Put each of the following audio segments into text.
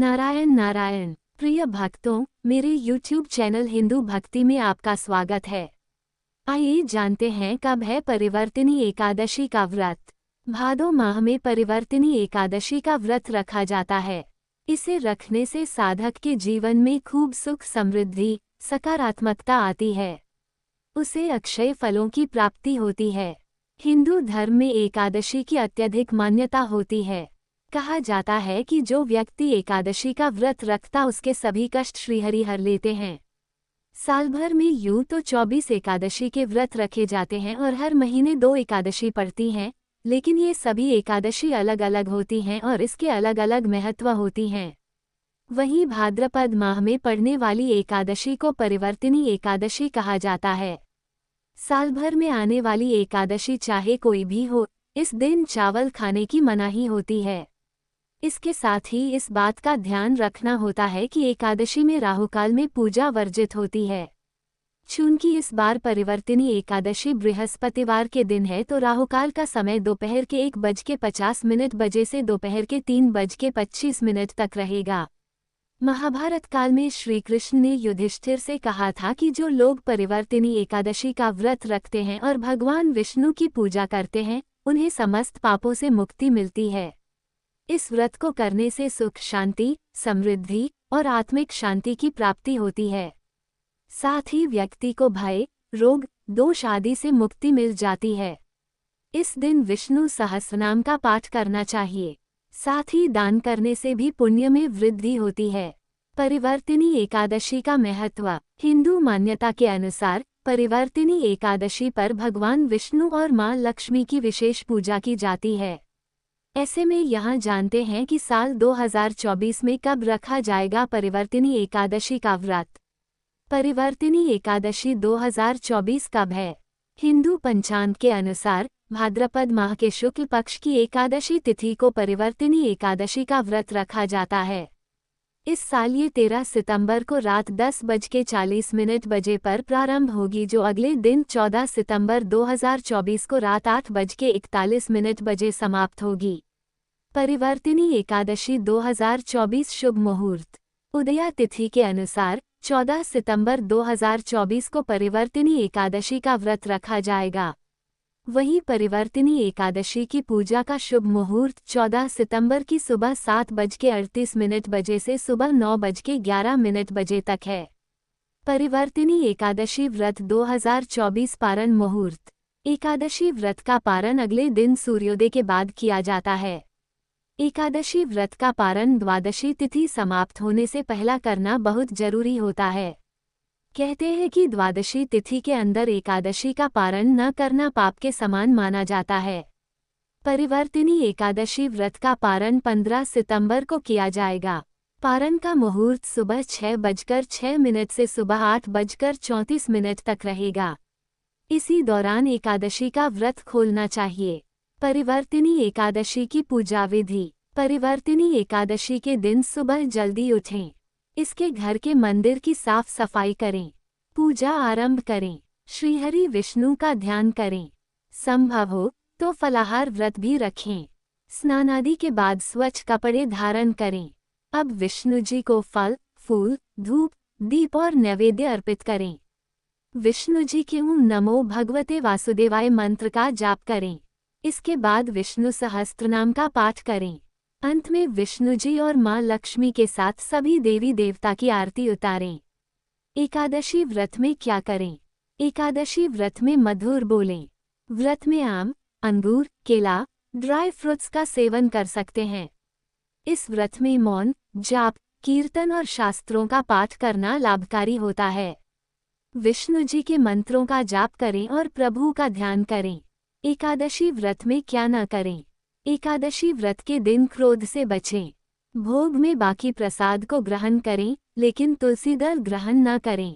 नारायण नारायण। प्रिय भक्तों, मेरे YouTube चैनल हिंदू भक्ति में आपका स्वागत है। आइए जानते हैं कब है परिवर्तिनी एकादशी का व्रत। भादो माह में परिवर्तिनी एकादशी का व्रत रखा जाता है। इसे रखने से साधक के जीवन में खूब सुख समृद्धि सकारात्मकता आती है। उसे अक्षय फलों की प्राप्ति होती है। हिंदू धर्म में एकादशी की अत्यधिक मान्यता होती है। कहा जाता है कि जो व्यक्ति एकादशी का व्रत रखता उसके सभी कष्ट श्रीहरि हर लेते हैं। साल भर में यूं तो 24 एकादशी के व्रत रखे जाते हैं और हर महीने 2 एकादशी पड़ती हैं, लेकिन ये सभी एकादशी अलग अलग होती हैं और इसके अलग अलग महत्व होती हैं। वहीं भाद्रपद माह में पड़ने वाली एकादशी को परिवर्तिनी एकादशी कहा जाता है। साल भर में आने वाली एकादशी चाहे कोई भी हो, इस दिन चावल खाने की मनाही होती है। इसके साथ ही इस बात का ध्यान रखना होता है कि एकादशी में राहुकाल में पूजा वर्जित होती है। चूंकि इस बार परिवर्तिनी एकादशी बृहस्पतिवार के दिन है तो राहुकाल का समय दोपहर के 1:50 बजे से दोपहर के 3:25 तक रहेगा। महाभारत काल में श्री कृष्ण ने युधिष्ठिर से कहा था कि जो लोग परिवर्तिनी एकादशी का व्रत रखते हैं और भगवान विष्णु की पूजा करते हैं, उन्हें समस्त पापों से मुक्ति मिलती है। इस व्रत को करने से सुख शांति, समृद्धि और आत्मिक शांति की प्राप्ति होती है। साथ ही व्यक्ति को भय, रोग, दोष आदि से मुक्ति मिल जाती है। इस दिन विष्णु सहस्रनाम का पाठ करना चाहिए। साथ ही दान करने से भी पुण्य में वृद्धि होती है। परिवर्तिनी एकादशी का महत्व। हिंदू मान्यता के अनुसार परिवर्तिनी एकादशी पर भगवान विष्णु और मां लक्ष्मी की विशेष पूजा की जाती है। ऐसे में यहाँ जानते हैं कि साल 2024 में कब रखा जाएगा परिवर्तिनी एकादशी का व्रत। परिवर्तिनी एकादशी 2024 कब है? हिंदू पंचांग के अनुसार भाद्रपद माह के शुक्ल पक्ष की एकादशी तिथि को परिवर्तिनी एकादशी का व्रत रखा जाता है। इस साल ये 13 सितंबर को रात 10:40 बजे पर प्रारंभ होगी, जो अगले दिन 14 सितंबर 2024 को रात 8:41 बजे समाप्त होगी। परिवर्तिनी एकादशी 2024 शुभ मुहूर्त। उदया तिथि के अनुसार 14 सितंबर 2024 को परिवर्तिनी एकादशी का व्रत रखा जाएगा। वहीं परिवर्तिनी एकादशी की पूजा का शुभ मुहूर्त 14 सितंबर की सुबह 7:38 बजे से सुबह 9:11 बजे तक है। परिवर्तिनी एकादशी व्रत 2024 पारण मुहूर्त। एकादशी व्रत का पारण अगले दिन सूर्योदय के बाद किया जाता है। एकादशी व्रत का पारण द्वादशी तिथि समाप्त होने से पहला करना बहुत जरूरी होता है। कहते हैं कि द्वादशी तिथि के अंदर एकादशी का पारण न करना पाप के समान माना जाता है। परिवर्तिनी एकादशी व्रत का पारण 15 सितंबर को किया जाएगा। पारण का मुहूर्त सुबह 6:06 से सुबह 8:34 तक रहेगा। इसी दौरान एकादशी का व्रत खोलना चाहिए। परिवर्तिनी एकादशी की पूजा विधि। परिवर्तिनी एकादशी के दिन सुबह जल्दी उठें। इसके घर के मंदिर की साफ सफाई करें। पूजा आरंभ करें। श्रीहरि विष्णु का ध्यान करें। संभव हो तो फलाहार व्रत भी रखें। स्नान आदि के बाद स्वच्छ कपड़े धारण करें। अब विष्णु जी को फल, फूल, धूप, दीप और नैवेद्य अर्पित करें। विष्णु जी के ओम नमो भगवते वासुदेवाय मंत्र का जाप करें। इसके बाद विष्णु सहस्त्रनाम का पाठ करें। अंत में विष्णु जी और मां लक्ष्मी के साथ सभी देवी देवता की आरती उतारें। एकादशी व्रत में क्या करें? एकादशी व्रत में मधुर बोलें। व्रत में आम, अंगूर, केला, ड्राई फ्रूट्स का सेवन कर सकते हैं। इस व्रत में मौन, जाप, कीर्तन और शास्त्रों का पाठ करना लाभकारी होता है। विष्णु जी के मंत्रों का जाप करें और प्रभु का ध्यान करें। एकादशी व्रत में क्या न करें? एकादशी व्रत के दिन क्रोध से बचें। भोग में बाकी प्रसाद को ग्रहण करें, लेकिन तुलसी दल ग्रहण न करें।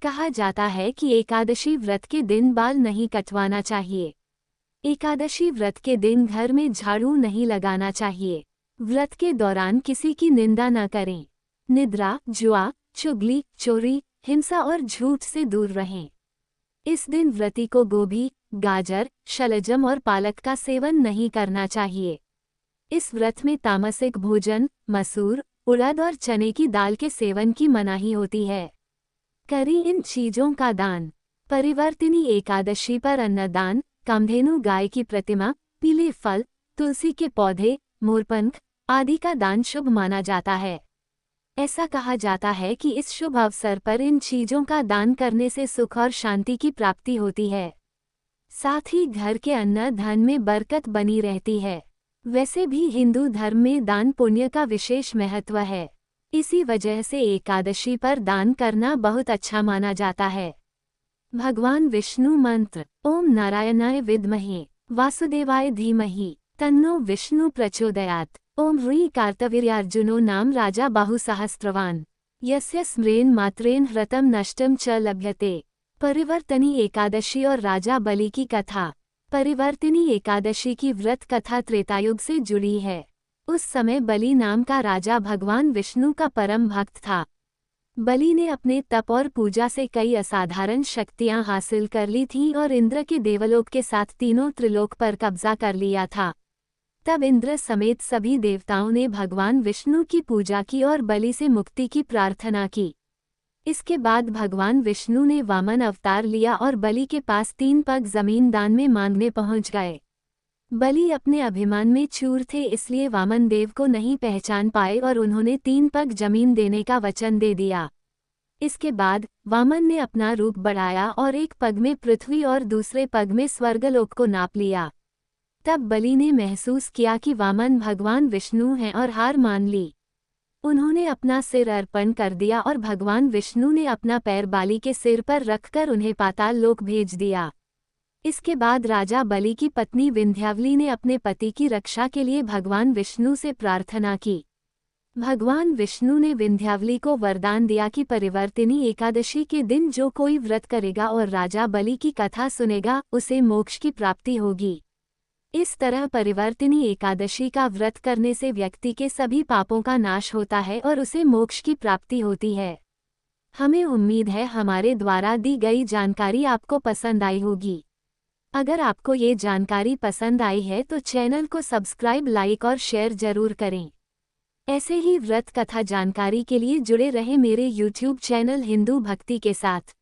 कहा जाता है कि एकादशी व्रत के दिन बाल नहीं कटवाना चाहिए। एकादशी व्रत के दिन घर में झाड़ू नहीं लगाना चाहिए। व्रत के दौरान किसी की निंदा न करें। निद्रा, जुआ, चुगली, चोरी, हिंसा और झूठ से दूर रहें। इस दिन व्रती को गोभी, गाजर, शलजम और पालक का सेवन नहीं करना चाहिए। इस व्रत में तामसिक भोजन, मसूर, उड़द और चने की दाल के सेवन की मनाही होती है। करी इन चीजों का दान। परिवर्तिनी एकादशी पर अन्नदान, कामधेनु गाय की प्रतिमा, पीले फल, तुलसी के पौधे, मोरपंख आदि का दान शुभ माना जाता है। ऐसा कहा जाता है कि इस शुभ अवसर पर इन चीजों का दान करने से सुख और शांति की प्राप्ति होती है। साथ ही घर के अन्न धन में बरकत बनी रहती है। वैसे भी हिंदू धर्म में दान पुण्य का विशेष महत्व है। इसी वजह से एकादशी पर दान करना बहुत अच्छा माना जाता है। भगवान विष्णु मंत्र। ओम नारायणाय विद्महे वासुदेवाय धीमहि तन्नो विष्णु प्रचोदयात्। ओम ह्रीं कार्तवीर्यार्जुनो नाम राजा बाहुसहस्रवान् यस्य स्म्रेन मात्रेन ह्रतम नष्टम च लभ्यते। परिवर्तनी एकादशी और राजा बलि की कथा। परिवर्तिनी एकादशी की व्रत कथा त्रेतायुग से जुड़ी है। उस समय बलि नाम का राजा भगवान विष्णु का परम भक्त था। बलि ने अपने तप और पूजा से कई असाधारण शक्तियां हासिल कर ली थीं और इंद्र के देवलोक के साथ तीनों त्रिलोक पर कब्जा कर लिया था। तब इंद्र समेत सभी देवताओं ने भगवान विष्णु की पूजा की और बलि से मुक्ति की प्रार्थना की। इसके बाद भगवान विष्णु ने वामन अवतार लिया और बलि के पास 3 पग जमीन दान में मांगने पहुंच गए। बलि अपने अभिमान में चूर थे, इसलिए वामन देव को नहीं पहचान पाए और उन्होंने 3 पग जमीन देने का वचन दे दिया। इसके बाद वामन ने अपना रूप बढ़ाया और एक पग में पृथ्वी और दूसरे पग में स्वर्गलोक को नाप लिया। तब बलि ने महसूस किया कि वामन भगवान विष्णु हैं और हार मान ली। उन्होंने अपना सिर अर्पण कर दिया और भगवान विष्णु ने अपना पैर बाली के सिर पर रखकर उन्हें पाताल लोक भेज दिया। इसके बाद राजा बलि की पत्नी विंध्यावली ने अपने पति की रक्षा के लिए भगवान विष्णु से प्रार्थना की। भगवान विष्णु ने विंध्यावली को वरदान दिया कि परिवर्तिनी एकादशी के दिन जो कोई व्रत करेगा और राजा बलि की कथा सुनेगा, उसे मोक्ष की प्राप्ति होगी। इस तरह परिवर्तिनी एकादशी का व्रत करने से व्यक्ति के सभी पापों का नाश होता है और उसे मोक्ष की प्राप्ति होती है। हमें उम्मीद है हमारे द्वारा दी गई जानकारी आपको पसंद आई होगी। अगर आपको ये जानकारी पसंद आई है तो चैनल को सब्सक्राइब, लाइक और शेयर जरूर करें। ऐसे ही व्रत कथा जानकारी के लिए जुड़े रहे मेरे YouTube चैनल हिंदू भक्ति के साथ।